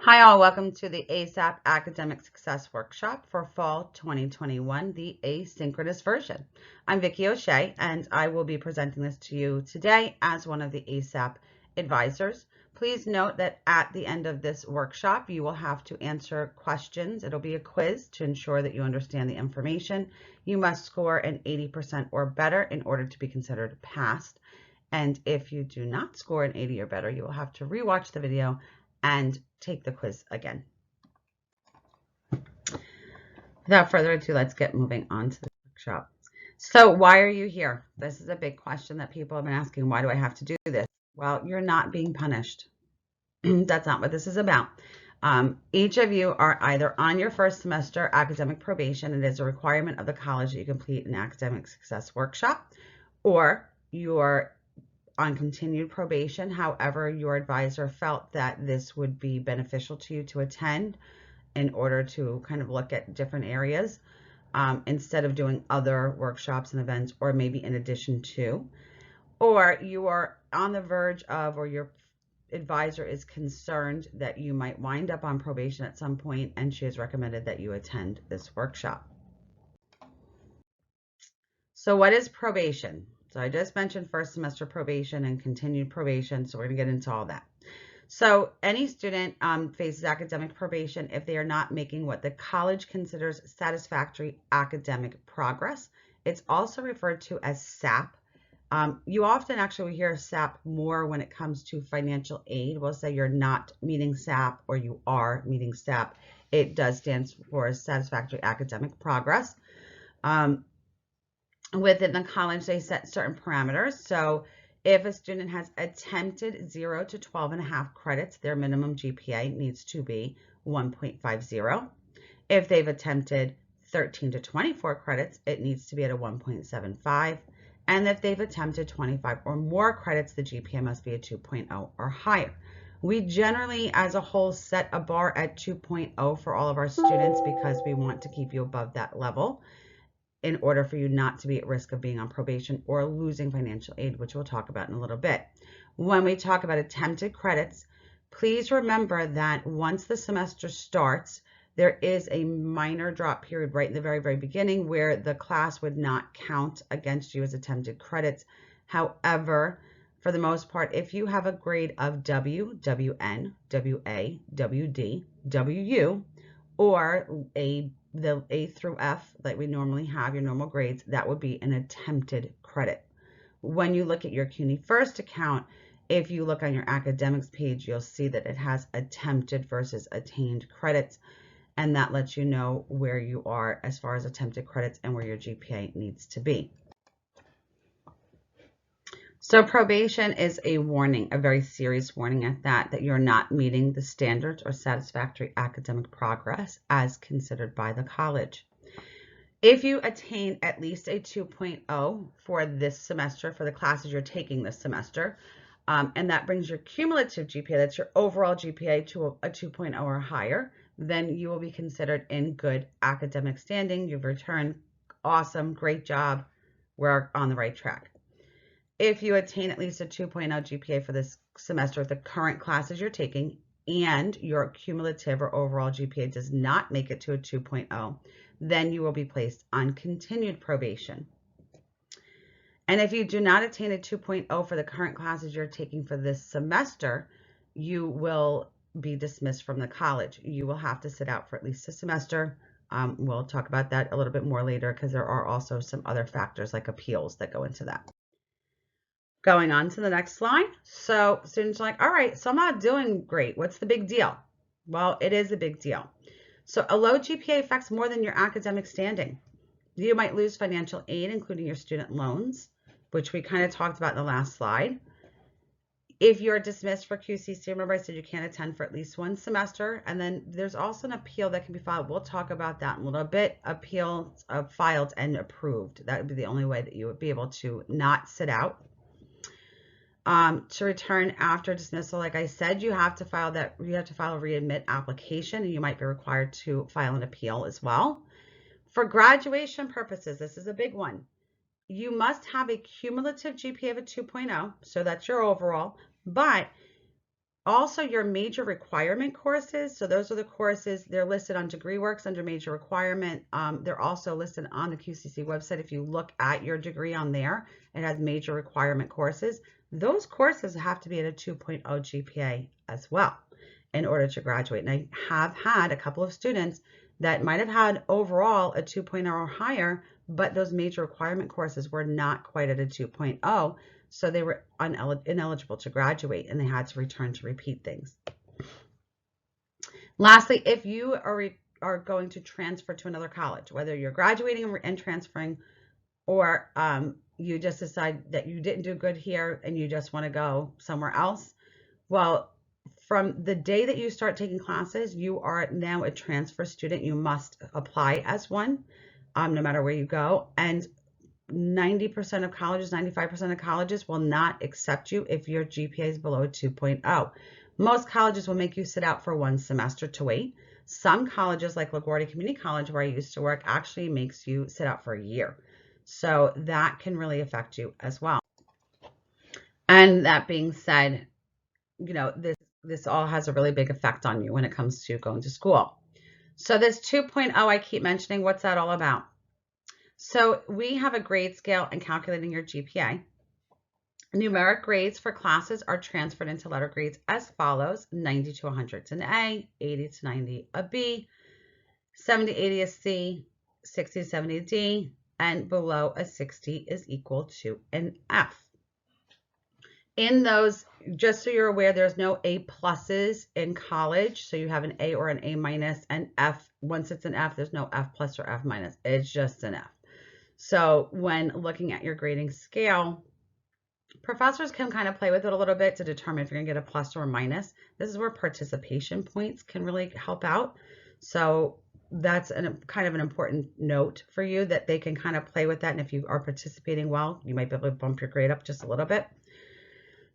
Hi all, welcome to the ASAP Academic Success Workshop for Fall 2021, the asynchronous version. I'm Vicki O'Shea and I will be presenting this to you today as one of the ASAP advisors. Please note that at the end of this workshop, you will have to answer questions. It'll be a quiz to ensure that you understand the information. You must score an 80% or better in order to be considered passed. And if you do not score an 80 or better, you will have to rewatch the video and take the quiz again. Without further ado, let's get moving on to the workshop. So why are you here? This is a big question that people have been asking. Why do I have to do this? Well, you're not being punished. That's not what this is about. Each of you are either on your first semester academic probation. It is a requirement of the college that you complete an academic success workshop, or you're on continued probation. However, your advisor felt that this would be beneficial to you to attend in order to kind of look at different areas instead of doing other workshops and events, or maybe in addition to, or you are on the verge of, or your advisor is concerned that you might wind up on probation at some point, and she has recommended that you attend this workshop. So what is probation? So I just mentioned first semester probation and continued probation, so we're going to get into all that. So any student faces academic probation if they are not making what the college considers satisfactory academic progress. It's also referred to as SAP. You often actually hear SAP more when it comes to financial aid. We'll say you're not meeting SAP or you are meeting SAP. It does stand for satisfactory academic progress. Within the college, they set certain parameters. So if a student has attempted 0 to 12.5 credits, their minimum GPA needs to be 1.50. If they've attempted 13 to 24 credits, it needs to be at a 1.75. And if they've attempted 25 or more credits, the GPA must be a 2.0 or higher. We generally, as a whole, set a bar at 2.0 for all of our students because we want to keep you above that level in order for you not to be at risk of being on probation or losing financial aid, which we'll talk about in a little bit. When we talk about attempted credits, please remember that once the semester starts, there is a minor drop period right in the very, very beginning where the class would not count against you as attempted credits. However, for the most part, if you have a grade of W, WN, WA, WD, WU, or the A through F that we normally have, your normal grades, that would be an attempted credit. When you look at your CUNY First account, if you look on your academics page, you'll see that it has attempted versus attained credits, and that lets you know where you are as far as attempted credits and where your GPA needs to be. So probation is a warning, a very serious warning at that you're not meeting the standards or satisfactory academic progress as considered by the college. If you attain at least a 2.0 for this semester, for the classes you're taking this semester, and that brings your cumulative GPA, that's your overall GPA, to a 2.0 or higher, then you will be considered in good academic standing. You've returned, awesome, great job, we're on the right track. If you attain at least a 2.0 GPA for this semester, the current classes you're taking, and your cumulative or overall GPA does not make it to a 2.0, then you will be placed on continued probation. And if you do not attain a 2.0 for the current classes you're taking for this semester, you will be dismissed from the college. You will have to sit out for at least a semester. We'll talk about that a little bit more later because there are also some other factors like appeals that go into that. Going on to the next slide. So students are like, all right, so I'm not doing great. What's the big deal? Well, it is a big deal. So a low GPA affects more than your academic standing. You might lose financial aid, including your student loans, which we kind of talked about in the last slide. If you're dismissed for QCC, remember I said you can't attend for at least one semester. And then there's also an appeal that can be filed. We'll talk about that in a little bit. Appeals filed and approved. That would be the only way that you would be able to not sit out. To return after dismissal, like I said, you have to file a readmit application, and you might be required to file an appeal as well. For graduation purposes, this is a big one. You must have a cumulative GPA of a 2.0, so that's your overall, but Also, your major requirement courses. So those are the courses, they're listed on DegreeWorks under major requirement. They're also listed on the QCC website. If you look at your degree on there, it has major requirement courses. Those courses have to be at a 2.0 GPA as well in order to graduate. And I have had a couple of students that might have had overall a 2.0 or higher, but those major requirement courses were not quite at a 2.0. So they were ineligible to graduate and they had to return to repeat things. Lastly, if you are going to transfer to another college, whether you're graduating and transferring, or you just decide that you didn't do good here and you just want to go somewhere else, well, from the day that you start taking classes, you are now a transfer student. You must apply as one, no matter where you go. And 90% of colleges, 95% of colleges will not accept you if your GPA is below 2.0. Most colleges will make you sit out for 1 semester to wait. Some colleges, like LaGuardia Community College, where I used to work, actually makes you sit out for a year. So that can really affect you as well. And that being said, you know, this all has a really big effect on you when it comes to going to school. So this 2.0 I keep mentioning, what's that all about? So we have a grade scale in calculating your GPA. Numeric grades for classes are transferred into letter grades as follows: 90 to 100 is an A, 80 to 90 a B, 70 to 80 a C, 60 to 70 a D, and below a 60 is equal to an F. In those, just so you're aware, there's no A pluses in college. So you have an A or an A minus, and F, once it's an F, there's no F plus or F minus. It's just an F. So when looking at your grading scale, professors can kind of play with it a little bit to determine if you're gonna get a plus or a minus. This is where participation points can really help out. So that's kind of an important note for you, that they can kind of play with that. And if you are participating well, you might be able to bump your grade up just a little bit.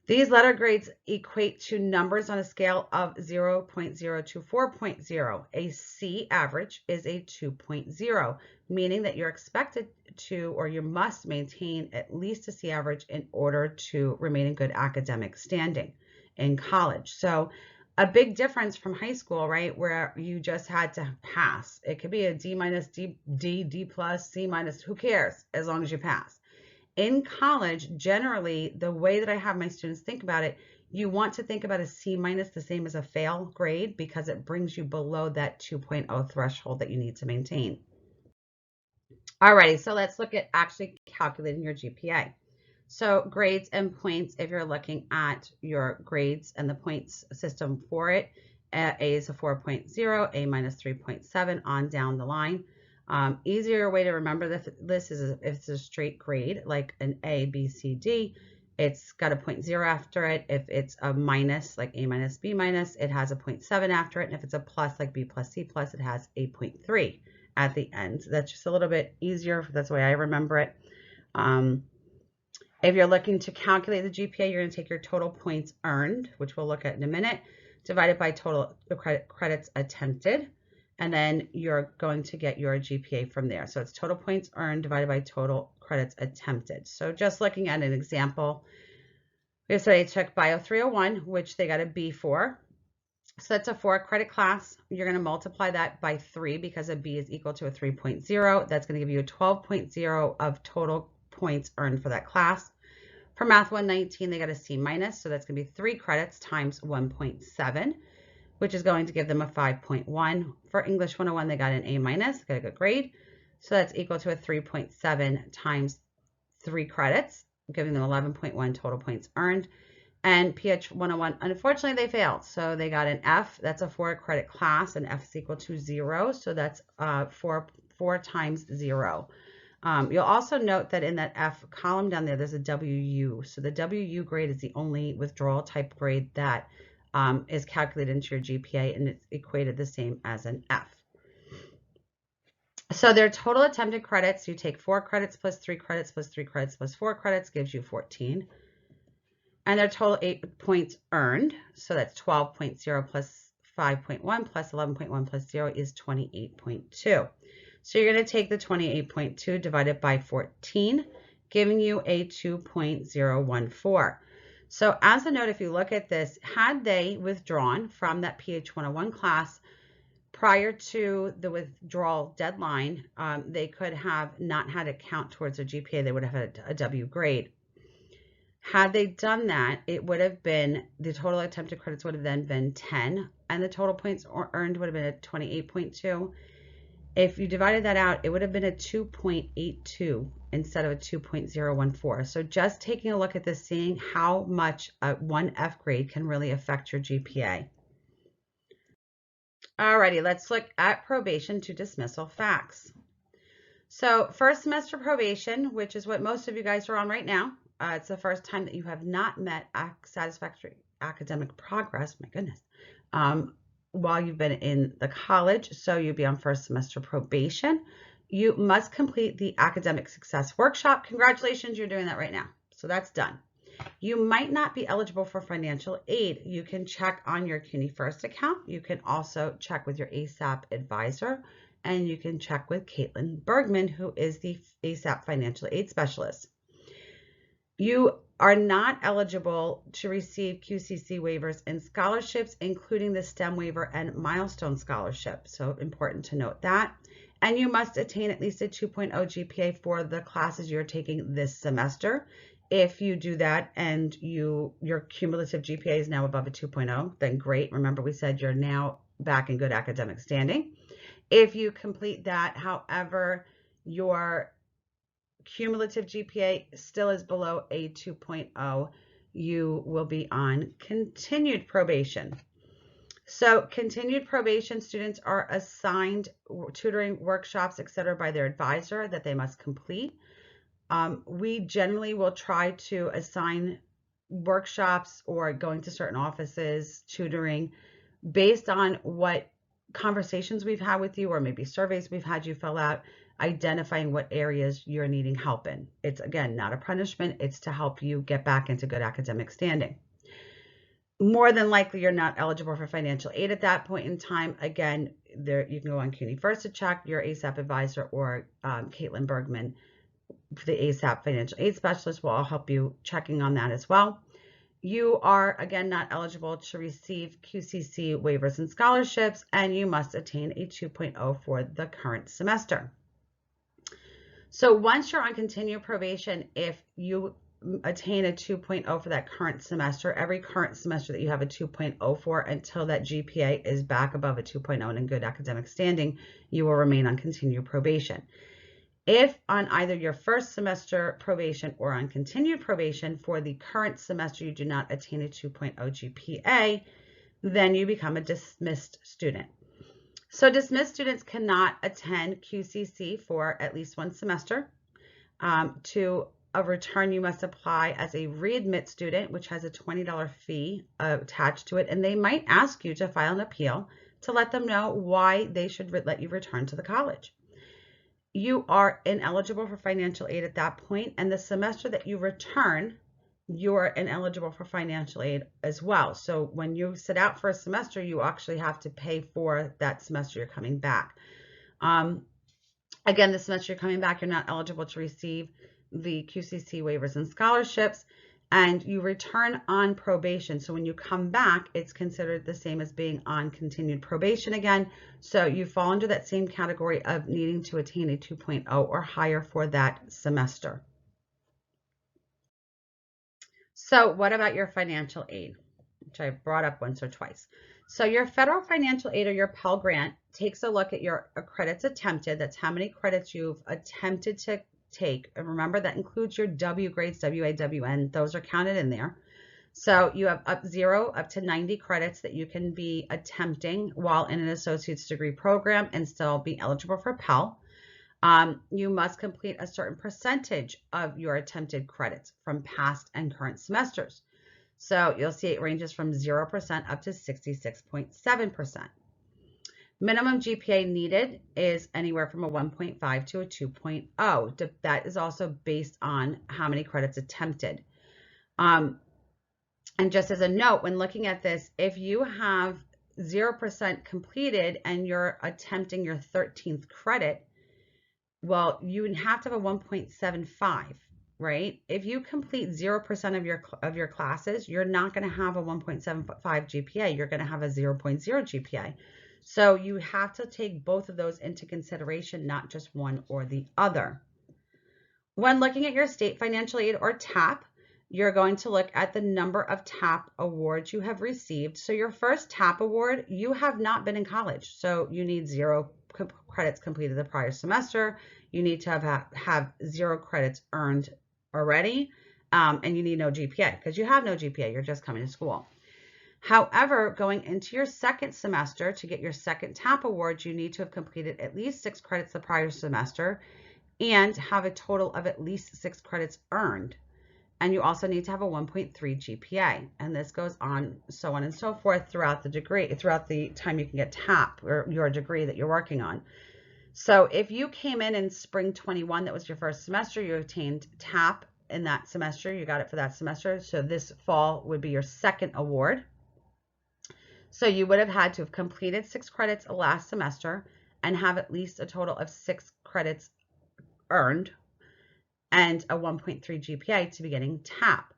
These letter grades equate to numbers on a scale of 0.0 to 4.0. A C average is a 2.0, meaning that you're expected to, or you must maintain at least a C average in order to remain in good academic standing in college. So a big difference from high school, right, where you just had to pass. It could be a D minus, D plus, C minus, who cares, as long as you pass. In college, generally, the way that I have my students think about it, you want to think about a C minus the same as a fail grade, because it brings you below that 2.0 threshold that you need to maintain. Alrighty, so let's look at actually calculating your GPA. So grades and points, if you're looking at your grades and the points system for it, A is a 4.0, A minus 3.7 on down the line. Easier way to remember this is if it's a straight grade, like an A, B, C, D, it's got a 0.0 after it. If it's a minus, like A minus, B minus, it has a 0.7 after it. And if it's a plus, like B plus, C plus, it has a 0.3 at the end. That's just a little bit easier. That's the way I remember it. If you're looking to calculate the GPA, you're going to take your total points earned, which we'll look at in a minute, divided by total credits attempted. And then you're going to get your GPA from there. So it's total points earned divided by total credits attempted. So just looking at an example, yesterday I took Bio 301, which they got a B for. So that's a 4-credit class. You're going to multiply that by 3 because a B is equal to a 3.0. That's going to give you a 12.0 of total points earned for that class. For Math 119, they got a C minus. So that's going to be 3 credits times 1.7. which is going to give them a 5.1. For English 101, they got an A minus, got a good grade. So that's equal to a 3.7 times 3 credits, giving them 11.1 total points earned. And PH 101, unfortunately, they failed. So they got an F. That's a 4-credit class, and F is equal to 0. So that's 4 times 0. You'll also note that in that F column down there, there's a WU. So the WU grade is the only withdrawal type grade that is calculated into your GPA, and it's equated the same as an F. So their total attempted credits, you take 4 credits plus 3 credits plus 3 credits plus 4 credits gives you 14. And their total 8 points earned, so that's 12.0 plus 5.1 plus 11.1 plus 0 is 28.2. So you're going to take the 28.2 divided by 14, giving you a 2.014. So as a note, if you look at this, had they withdrawn from that PH 101 class prior to the withdrawal deadline, they could have not had it count towards their GPA. They would have had a W grade. Had they done that, it would have been, the total attempted credits would have then been 10, and the total points earned would have been at 28.2. If you divided that out, it would have been a 2.82 instead of a 2.014. So just taking a look at this, seeing how much one F grade can really affect your GPA. Alrighty, let's look at probation to dismissal facts. So first semester probation, which is what most of you guys are on right now, it's the first time that you have not met satisfactory academic progress, my goodness, while you've been in the college. So you'll be on first semester probation. You must complete the academic success workshop. Congratulations, you're doing that right now. So that's done. You might not be eligible for financial aid. You can check on your CUNY First account. You can also check with your ASAP advisor, and you can check with Caitlin Bergman, who is the ASAP financial aid specialist. You are not eligible to receive QCC waivers and scholarships, including the STEM waiver and milestone scholarship. So important to note that. And you must attain at least a 2.0 GPA for the classes you're taking this semester. If you do that and your cumulative GPA is now above a 2.0, then great. Remember, we said you're now back in good academic standing. If you complete that, however, your cumulative GPA still is below a 2.0, you will be on continued probation. So continued probation students are assigned tutoring workshops, etc., by their advisor that they must complete. We generally will try to assign workshops or going to certain offices, tutoring, based on what conversations we've had with you, or maybe surveys we've had you fill out, identifying what areas you're needing help in. It's, again, not a punishment. It's to help you get back into good academic standing. More than likely, you're not eligible for financial aid at that point in time. Again, you can go on CUNY First to check. Your ASAP advisor or Caitlin Bergman, the ASAP financial aid specialist, will all help you checking on that as well. You are, again, not eligible to receive QCC waivers and scholarships, and you must attain a 2.0 for the current semester. So once you're on continued probation, if you attain a 2.0 for that current semester, every current semester that you have a 2.0 for until that GPA is back above a 2.0 and in good academic standing, you will remain on continued probation. If on either your first semester probation or on continued probation for the current semester you do not attain a 2.0 GPA, then you become a dismissed student. So dismissed students cannot attend QCC for at least one semester. To a return, you must apply as a readmit student, which has a $20 fee attached to it, and they might ask you to file an appeal to let them know why they should let you return to the college. You are ineligible for financial aid at that point, and the semester that you return, you're ineligible for financial aid as well. So when you sit out for a semester, you actually have to pay for that semester you're coming back. Again, the semester you're coming back, you're not eligible to receive the QCC waivers and scholarships, and you return on probation. So when you come back, it's considered the same as being on continued probation again. So you fall under that same category of needing to attain a 2.0 or higher for that semester. So what about your financial aid, which I brought up once or twice? So your federal financial aid or your Pell Grant takes a look at your credits attempted. That's how many credits you've attempted to take. And remember, that includes your W grades, WA, WN. Those are counted in there. So you have 0 up to 90 credits that you can be attempting while in an associate's degree program and still be eligible for Pell. You must complete a certain percentage of your attempted credits from past and current semesters. So you'll see it ranges from 0% up to 66.7%. Minimum GPA needed is anywhere from a 1.5 to a 2.0. That is also based on how many credits attempted. And just as a note, when looking at this, if you have 0% completed and you're attempting your 13th credit, well, you would have to have a 1.75, right? If you complete 0% of your classes, you're not going to have a 1.75 GPA. You're going to have a 0.0 GPA. So you have to take both of those into consideration, not just one or the other. When looking at your state financial aid or TAP, you're going to look at the number of TAP awards you have received. So your first TAP award, you have not been in college. So you need 0 credits completed the prior semester. You need to have 0 credits earned already. And you need no GPA because you have no GPA. You're just coming to school. However, going into your second semester to get your second TAP award, you need to have completed at least 6 credits the prior semester and have a total of at least 6 credits earned. And you also need to have a 1.3 GPA. And this goes on, so on and so forth throughout the degree, throughout the time you can get TAP or your degree that you're working on. So if you came in spring 21, that was your first semester, you obtained TAP in that semester, you got it for that semester. So this fall would be your second award. So you would have had to have completed 6 credits last semester and have at least a total of 6 credits earned and a 1.3 GPA to be getting TAP.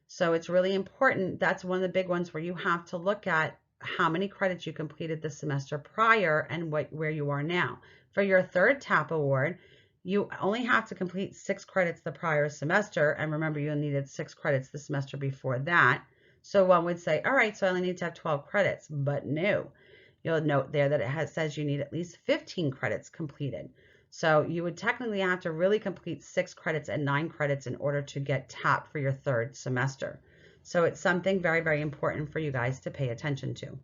So it's really important. That's one of the big ones where you have to look at how many credits you completed the semester prior and where you are now. For your third TAP award, you only have to complete 6 credits the prior semester. And remember, you needed 6 credits the semester before that. So one would say, all right, so I only need to have 12 credits, but no. You'll note there that it says you need at least 15 credits completed. So you would technically have to really complete 6 credits and 9 credits in order to get TAP for your third semester. So it's something very, very important for you guys to pay attention to.